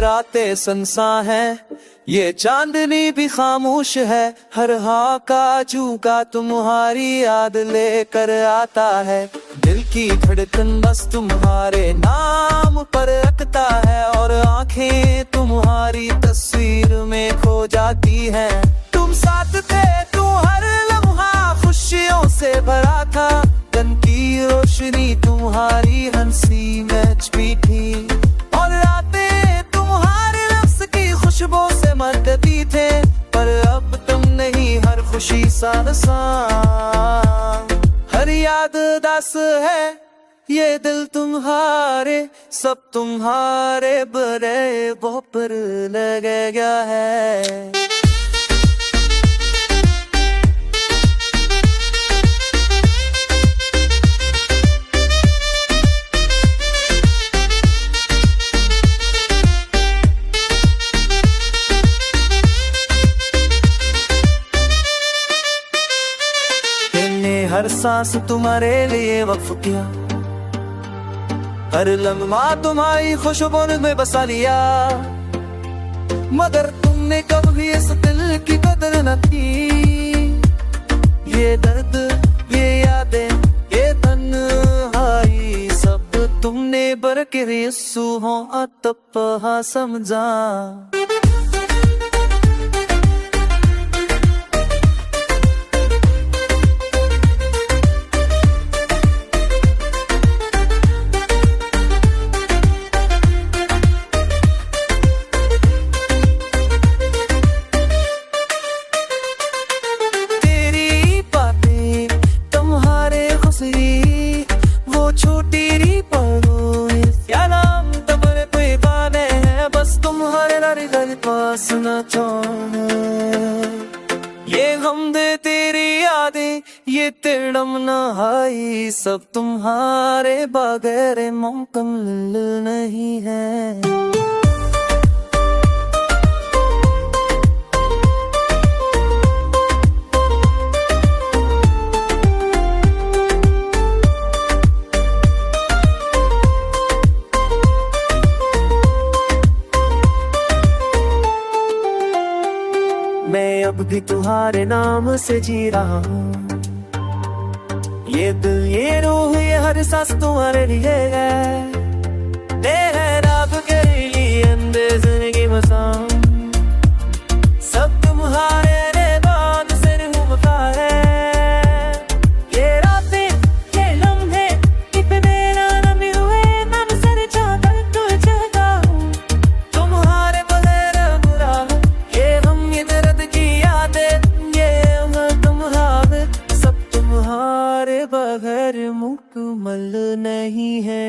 रातें सुनसान है, ये चांदनी भी खामोश है। हर हाका चूका तुम्हारी याद लेकर आता है। दिल की धड़कन बस तुम्हारे नाम पर रखता है, और आंखें तुम्हारी तस्वीर में खो जाती हैं। तुम साथ थे, तू हर लम्हा खुशियों से भरा था। दिन की रोशनी तुम्हारी हंसी में छुपी थी, और रातें तुम्हारे लफ्ज़ की खुशबू से मरती थे। पर अब तुम नहीं, हर खुशी सानसान, हर याद दास है। ये दिल तुम्हारे, सब तुम्हारे बड़े वो पर लगे गया है। हर सांस तुम्हारे लिए वक्फ किया, हर लम्हा तुम्हारी खुशबू में बसा लिया। मगर तुमने कभी इस दिल की कदर न की। ये दर्द, ये यादें, ये तन्हाई, सब तुमने बरकर सुहों अतपहा समझा। वो छोटी पलों क्या नाम तबरे कोई बाने हैं, बस तुम्हारे घर पास न छोड़ो। ये गम दे तेरी यादें, ये तिड़म नहाई, सब तुम्हारे बगैर मुकम्मल नहीं है। मैं अब भी तुम्हारे नाम से जी रहा हूँ। ये दिल, ये रूह, ये हर सांस तुम्हारे लिए है। तेरे रब के लिए अंदर जिंदगी बसाऊं, सब तुम्हारे बाद से घूमता है। ये रातें, ये लम्हे, इन पे मेरा नाम हुए, नाम सर चाहता तुझे गाऊं। तुम्हारे बगैर बुरा है ये हम, ये दर्द की यादें, ये तुम्हारे, सब तुम्हारे बगैर मुकम्मल नहीं है।